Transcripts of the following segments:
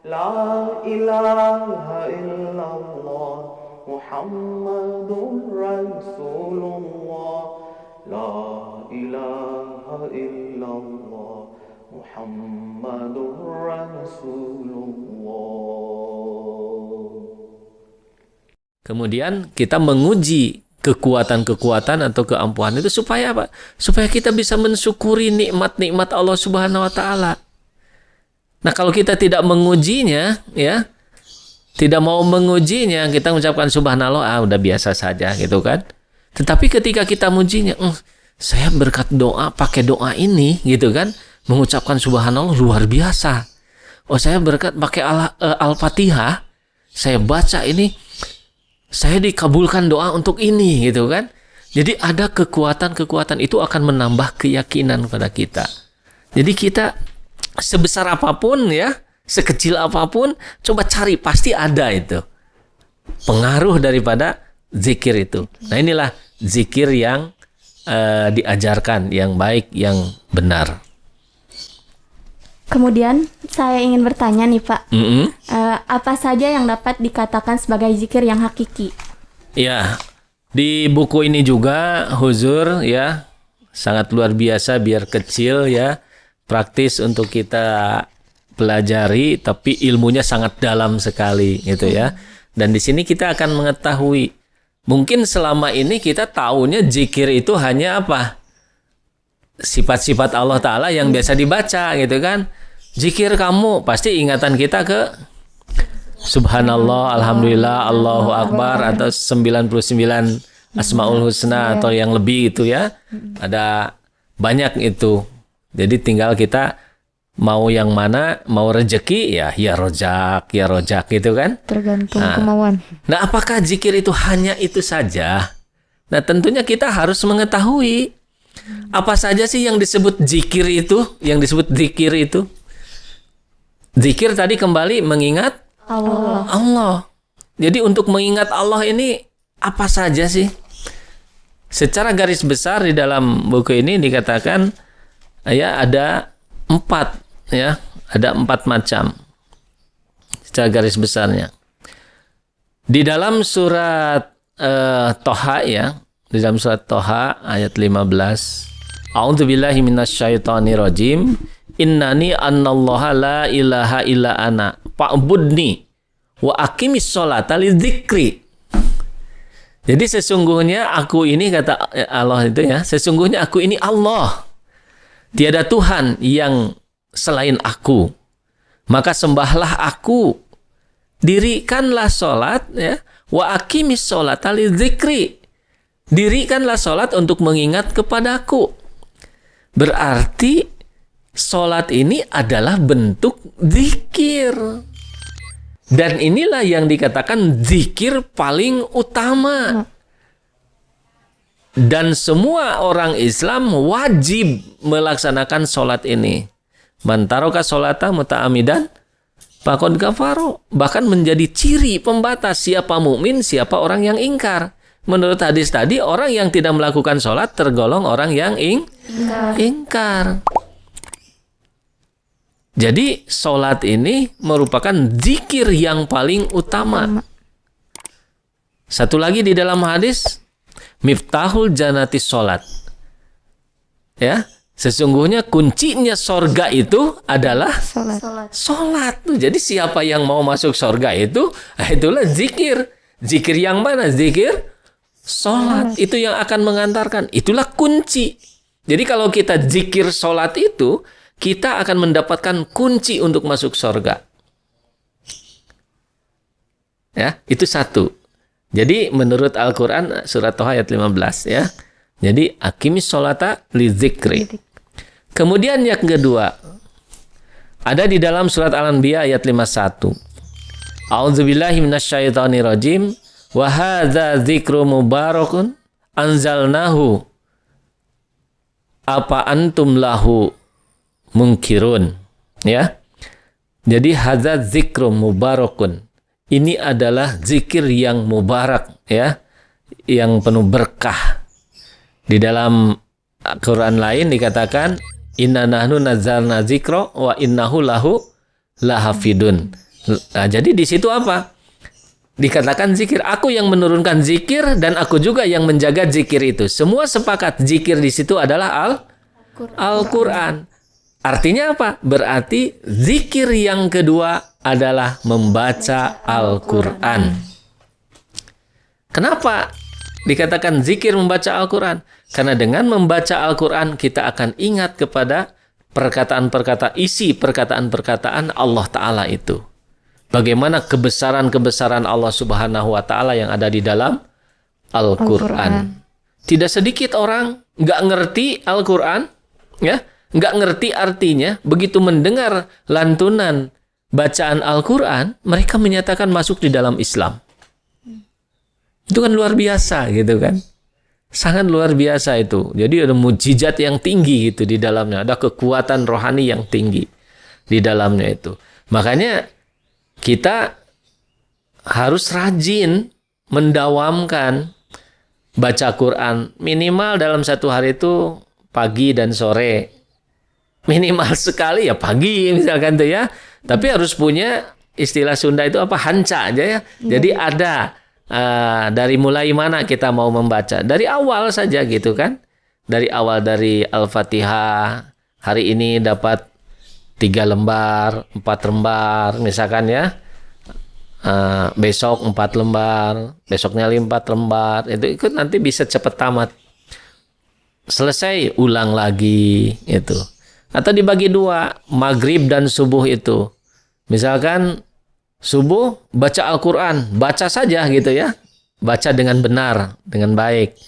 La ilaha illallah Muhammadur Rasulullah. La ilaha illallah Muhammadur Rasulullah. Kemudian kita menguji kekuatan-kekuatan atau keampuhan itu supaya apa? Supaya kita bisa mensyukuri nikmat-nikmat Allah Subhanahu wa taala. Nah, kalau kita tidak mengujinya, ya, tidak mau mengujinya, kita mengucapkan subhanallah, udah biasa saja gitu kan. Tetapi ketika kita mengujinya, saya berkat doa, pakai doa ini gitu kan, mengucapkan subhanallah luar biasa. Oh, saya berkat pakai Al-Fatihah, saya baca ini, saya dikabulkan doa untuk ini gitu kan. Jadi ada kekuatan-kekuatan itu akan menambah keyakinan pada kita. Jadi kita sebesar apapun ya, sekecil apapun, coba cari, pasti ada itu pengaruh daripada zikir itu. Nah, inilah zikir yang diajarkan, yang baik, yang benar. Kemudian saya ingin bertanya nih Pak, apa saja yang dapat dikatakan sebagai zikir yang hakiki? Ya, di buku ini juga Huzur ya, sangat luar biasa, biar kecil ya, praktis untuk kita pelajari, tapi ilmunya sangat dalam sekali gitu ya. Dan di sini kita akan mengetahui, mungkin selama ini kita taunya zikir itu hanya apa? Sifat-sifat Allah Ta'ala yang biasa dibaca gitu kan. Zikir kamu, pasti ingatan kita ke Subhanallah, Alhamdulillah, Allahu Akbar, atau 99 Asmaul Husna atau yang lebih itu ya. Ada banyak itu. Jadi tinggal kita mau yang mana, mau rezeki ya rojak gitu kan. Tergantung kemauan. Nah, apakah zikir itu hanya itu saja? Nah, tentunya kita harus mengetahui apa saja sih yang disebut zikir itu, yang disebut zikir itu. Zikir tadi kembali mengingat Allah. Jadi untuk mengingat Allah ini apa saja sih? Secara garis besar di dalam buku ini dikatakan ya ada 4 ya, ada 4 macam secara garis besarnya. Di dalam surat Toha ya, di dalam surat Toha ayat 15, A'udzubillahi minasyaitonirrajim, innani annallaha la ilaha illa ana fa'budni wa aqimis sholata lidzikri. Jadi sesungguhnya aku ini, kata Allah itu ya, sesungguhnya aku ini Allah, tiada Tuhan yang selain aku, maka sembahlah aku, dirikanlah sholat ya, wa aqimis sholata lidzikri, dirikanlah sholat untuk mengingat kepadaku. Berarti sholat ini adalah bentuk zikir. Dan inilah yang dikatakan zikir paling utama. Dan semua orang Islam wajib melaksanakan sholat ini. Man taraka sholata muta'amidan faqad kafara. Bahkan menjadi ciri pembatas siapa mukmin, siapa orang yang ingkar. Menurut hadis tadi, orang yang tidak melakukan sholat tergolong orang yang ingkar. Jadi sholat ini merupakan zikir yang paling utama. Satu lagi di dalam hadis, miftahul janati sholat. Ya, sesungguhnya kuncinya sorga itu adalah sholat. Jadi siapa yang mau masuk sorga itu, itulah zikir. Zikir yang mana? Zikir sholat. Itu yang akan mengantarkan. Itulah kunci. Jadi kalau kita zikir sholat itu, kita akan mendapatkan kunci untuk masuk surga. Ya, itu satu. Jadi menurut Al-Quran surat Toha ayat 15 ya. Jadi aqimis sholata lidzikri. Kemudian yang kedua, ada di dalam surat Al-Anbiya ayat 51. A'udzubillahi minasyaitonirrajim. Wa hadza dzikru mubarakun anzalnahu apa antum lahu munkirun. Ya. Jadi hadza dzikru mubarakun. Ini adalah zikir yang mubarak ya, yang penuh berkah. Di dalam Quran lain dikatakan inna nahnu nazzalna dzikra wa innahu lahu lahafidun. Nah, jadi di situ apa? Dikatakan zikir. Aku yang menurunkan zikir dan aku juga yang menjaga zikir itu. Semua sepakat zikir di situ adalah Al-Quran. Artinya apa? Berarti zikir yang kedua adalah membaca Al-Quran. Kenapa dikatakan zikir membaca Al-Quran? Karena dengan membaca Al-Quran kita akan ingat kepada isi perkataan-perkataan Allah Ta'ala itu. Bagaimana kebesaran-kebesaran Allah Subhanahu wa Ta'ala yang ada di dalam Al-Quran. Tidak sedikit orang nggak ngerti Al-Quran, ya, nggak ngerti artinya. Begitu mendengar lantunan bacaan Al-Quran, mereka menyatakan masuk di dalam Islam. Itu kan luar biasa, gitu kan? Sangat luar biasa itu. Jadi ada mukjizat yang tinggi gitu di dalamnya. Ada kekuatan rohani yang tinggi di dalamnya itu. Makanya kita harus rajin mendawamkan baca Quran. Minimal dalam satu hari itu pagi dan sore. Minimal sekali ya pagi misalkan tuh ya. Tapi harus punya istilah Sunda itu apa? Hanca aja ya. Jadi ada dari mulai mana kita mau membaca. Dari awal saja gitu kan. Dari awal dari Al-Fatihah. Hari ini dapat 3 lembar, 4 lembar misalkan ya. Besok 4 lembar, besoknya 4 lembar. Itu ikut nanti bisa cepat tamat. Selesai ulang lagi itu. Atau dibagi 2, maghrib dan subuh itu. Misalkan subuh baca Al-Quran, baca saja gitu ya. Baca dengan benar, dengan baik.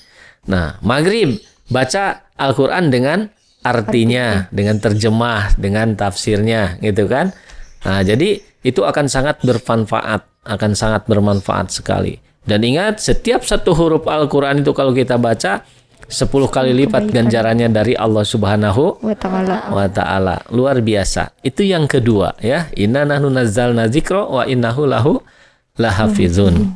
Nah, maghrib baca Al-Quran dengan artinya, dengan terjemah, dengan tafsirnya gitu kan. Nah, jadi itu akan sangat bermanfaat sekali. Dan ingat, setiap satu huruf Al-Quran itu kalau kita baca 10 kali lipat ganjarannya dari Allah Subhanahu wa Ta'ala. Luar biasa. Itu yang kedua ya. Inna nahnu nazzalna dzikra wa innahu lahu lahafizun.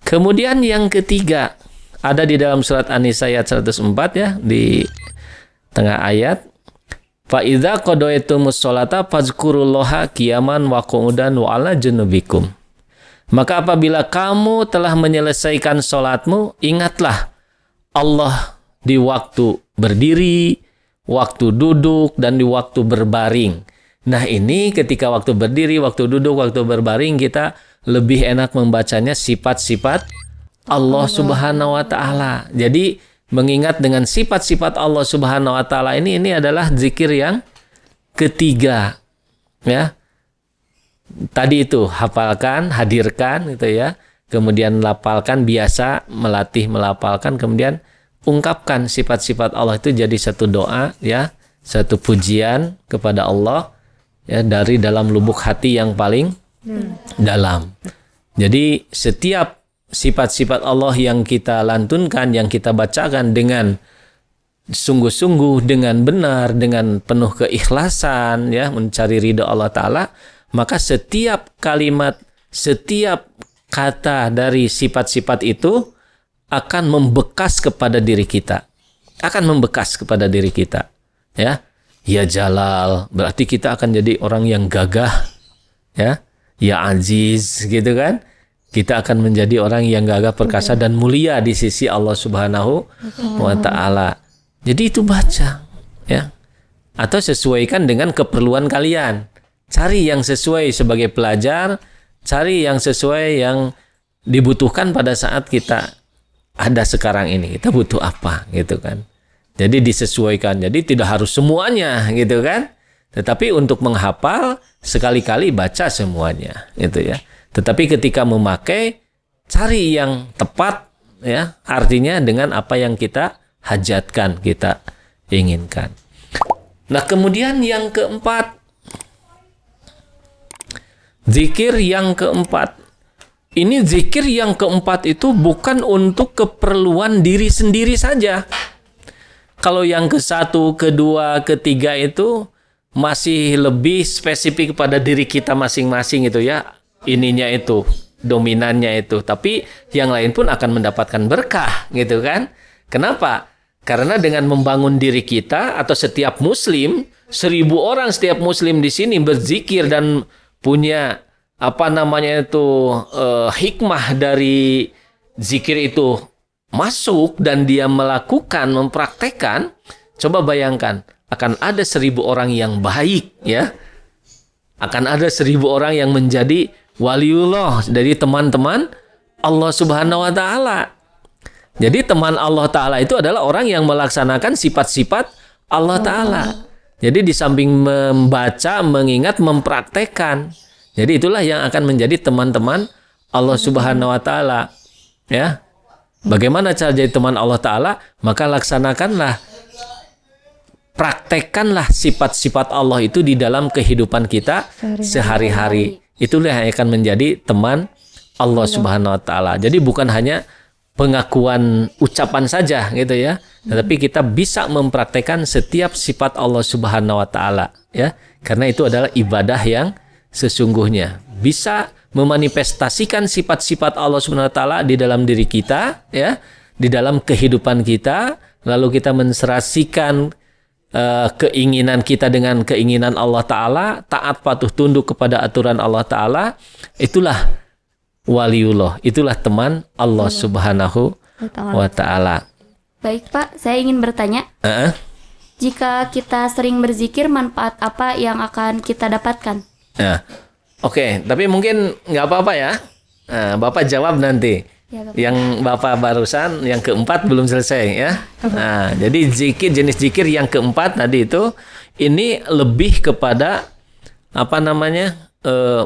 Kemudian yang ketiga ada di dalam surat An-Nisa ayat 104 ya, di tengah ayat. Fa idza qadaytumus sholata fazkurullaha qiyaman wa qu'udan wa 'ala junubikum. Maka apabila kamu telah menyelesaikan sholatmu, ingatlah Allah di waktu berdiri, waktu duduk, dan di waktu berbaring. Nah ini ketika waktu berdiri, waktu duduk, waktu berbaring, kita lebih enak membacanya sifat-sifat Allah Subhanahu wa Ta'ala. Jadi mengingat dengan sifat-sifat Allah Subhanahu wa Ta'ala ini adalah zikir yang ketiga. Ya. Tadi itu hafalkan, hadirkan gitu ya. Kemudian lapalkan, biasa melatih melapalkan, kemudian ungkapkan sifat-sifat Allah itu jadi satu doa ya, satu pujian kepada Allah ya dari dalam lubuk hati yang paling dalam. Jadi setiap sifat-sifat Allah yang kita lantunkan, yang kita bacakan dengan sungguh-sungguh, dengan benar, dengan penuh keikhlasan ya, mencari ridha Allah Ta'ala, maka setiap kalimat, setiap kata dari sifat-sifat itu akan membekas kepada diri kita. Akan membekas kepada diri kita. Ya. Ya Jalal, berarti kita akan jadi orang yang gagah. Ya. Ya Aziz, gitu kan. Kita akan menjadi orang yang gagah, perkasa, dan mulia di sisi Allah Subhanahu wa Ta'ala. Jadi itu baca. Ya. Atau sesuaikan dengan keperluan kalian. Cari yang sesuai sebagai pelajar. Cari yang sesuai yang dibutuhkan pada saat kita ada sekarang ini, kita butuh apa gitu kan. Jadi disesuaikan. Jadi tidak harus semuanya gitu kan. Tetapi untuk menghafal sekali-kali baca semuanya gitu ya. Tetapi ketika memakai cari yang tepat ya, artinya dengan apa yang kita hajatkan, kita inginkan. Nah, kemudian yang keempat, zikir yang keempat. Ini zikir yang keempat itu bukan untuk keperluan diri sendiri saja. Kalau yang ke-1, ke-2, ke-3 itu masih lebih spesifik pada diri kita masing-masing itu ya. Ininya itu, dominannya itu. Tapi yang lain pun akan mendapatkan berkah gitu kan. Kenapa? Karena dengan membangun diri kita atau setiap muslim, 1000 orang setiap muslim di sini berzikir dan punya hikmah dari zikir itu masuk dan dia melakukan, mempraktekkan, coba bayangkan, akan ada 1000 orang yang baik, ya. Akan ada 1000 orang yang menjadi waliullah dari teman-teman Allah Subhanahu wa Ta'ala. Jadi teman Allah Ta'ala itu adalah orang yang melaksanakan sifat-sifat Allah Ta'ala. Jadi di samping membaca, mengingat, mempraktekkan. Jadi itulah yang akan menjadi teman-teman Allah Subhanahu wa Ta'ala. Ya. Bagaimana cara jadi teman Allah Ta'ala? Maka laksanakanlah, praktekkanlah sifat-sifat Allah itu di dalam kehidupan kita sehari-hari. Itulah yang akan menjadi teman Allah Subhanahu wa Ta'ala. Jadi bukan hanya pengakuan ucapan saja gitu ya, tetapi kita bisa mempraktekkan setiap sifat Allah Subhanahu wa Ta'ala, ya. Karena itu adalah ibadah yang sesungguhnya. Bisa memanifestasikan sifat-sifat Allah Subhanahu wa Ta'ala di dalam diri kita, ya, di dalam kehidupan kita, lalu kita menserasikan keinginan kita dengan keinginan Allah Ta'ala, taat patuh tunduk kepada aturan Allah Ta'ala. Itulah waliullah, itulah teman Allah Subhanahu wa Ta'ala. Baik Pak, saya ingin bertanya, jika kita sering berzikir, manfaat apa yang akan kita dapatkan? Oke, tapi mungkin nggak apa-apa ya. Bapak jawab nanti. Ya, yang Bapak barusan, yang keempat belum selesai ya. Nah, jadi zikir, jenis zikir yang keempat tadi itu, ini lebih kepada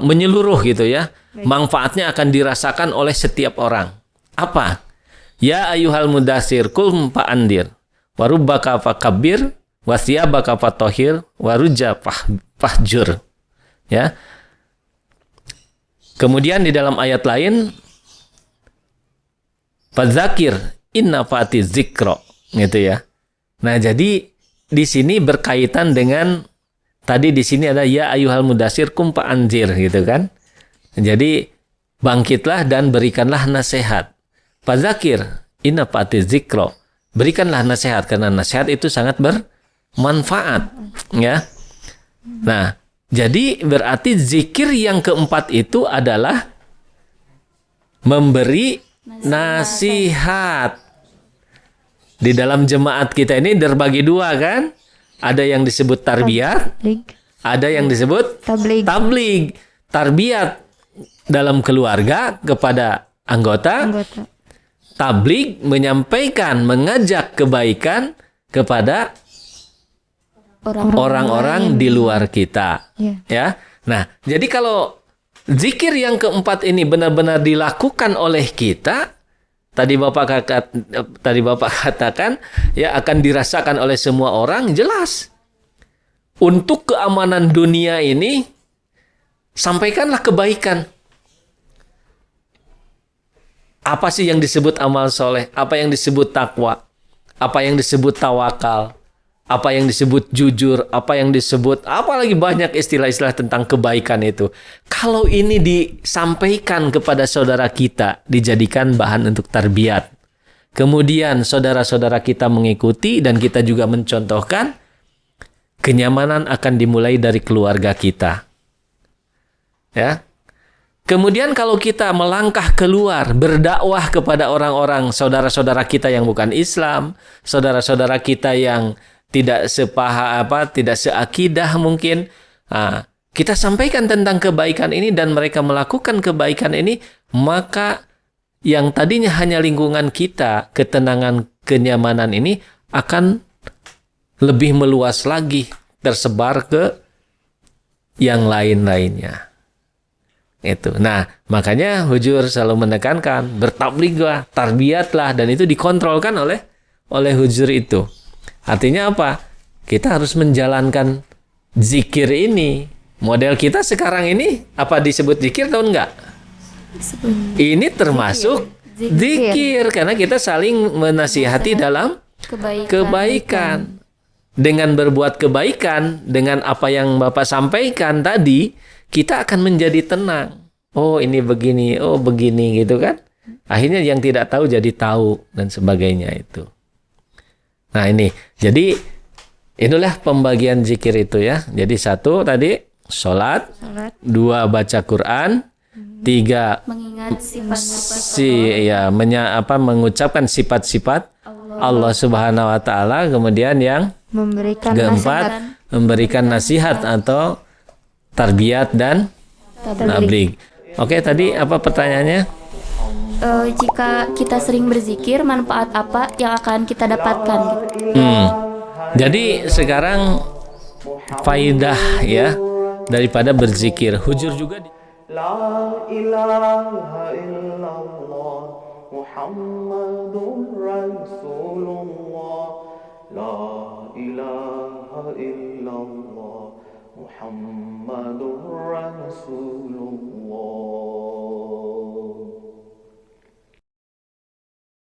menyeluruh gitu ya. Manfaatnya akan dirasakan oleh setiap orang. Apa? Ya ayyuhal mudassir qum fa'andir warubbaka fakabbir wasiyabaka fatahhir warujja fahjur. Ya. Kemudian di dalam ayat lain, fadzakir inna fati zikro, gitu ya. Nah, jadi di sini berkaitan dengan tadi di sini ada ya ayyuhal mudassir qum fa'anzir gitu kan. Jadi bangkitlah dan berikanlah nasihat. Fadzakir inna fati zikro. Berikanlah nasihat karena nasihat itu sangat bermanfaat, ya. Nah, jadi berarti zikir yang keempat itu adalah memberi nasihat. Di dalam jemaat kita ini terbagi dua kan? Ada yang disebut tarbiyat, ada yang disebut tabligh. Tarbiyat dalam keluarga kepada anggota. Tabligh menyampaikan, mengajak kebaikan kepada orang-orang di luar kita. Ya. Nah, jadi kalau zikir yang keempat ini benar-benar dilakukan oleh kita, tadi Bapak katakan ya akan dirasakan oleh semua orang, jelas. Untuk keamanan dunia ini, sampaikanlah kebaikan. Apa sih yang disebut amal soleh? Apa yang disebut takwa? Apa yang disebut tawakal? Apa yang disebut jujur? Apa yang disebut, apalagi banyak istilah-istilah tentang kebaikan itu. Kalau ini disampaikan kepada saudara kita, dijadikan bahan untuk tarbiyat. Kemudian saudara-saudara kita mengikuti dan kita juga mencontohkan, kenyamanan akan dimulai dari keluarga kita. Ya. Kemudian kalau kita melangkah keluar, berdakwah kepada orang-orang, saudara-saudara kita yang bukan Islam, saudara-saudara kita yang tidak tidak seakidah mungkin, kita sampaikan tentang kebaikan ini dan mereka melakukan kebaikan ini, maka yang tadinya hanya lingkungan kita, ketenangan, kenyamanan ini akan lebih meluas lagi, tersebar ke yang lain-lainnya. Itu. Nah, makanya Hujur selalu menekankan bertabliglah, tarbiyatlah, dan itu dikontrolkan oleh Hujur itu. Artinya apa? Kita harus menjalankan zikir ini. Model kita sekarang ini apa disebut zikir atau enggak? Ini termasuk zikir karena kita saling menasihati dalam kebaikan. Dengan berbuat kebaikan, dengan apa yang Bapak sampaikan tadi, kita akan menjadi tenang. Oh, ini begini, oh begini gitu kan. Akhirnya yang tidak tahu jadi tahu dan sebagainya itu. Nah, ini. Jadi inilah pembagian zikir itu ya. Jadi 1 tadi salat, 2 baca Quran, 3 mengingat sifat-sifat mengucapkan sifat-sifat Allah Subhanahu wa taala, kemudian yang Memberikan keempat memberikan nasihat atau tarbiyat dan tabligh. Oke, tadi apa pertanyaannya? Jika kita sering berzikir, manfaat apa yang akan kita dapatkan? Jadi sekarang faidah ya daripada berzikir. Hujur juga La ilaha illallah Muhammadur Rasulullah. La ilaha illallah Muhammadur Rasulullah.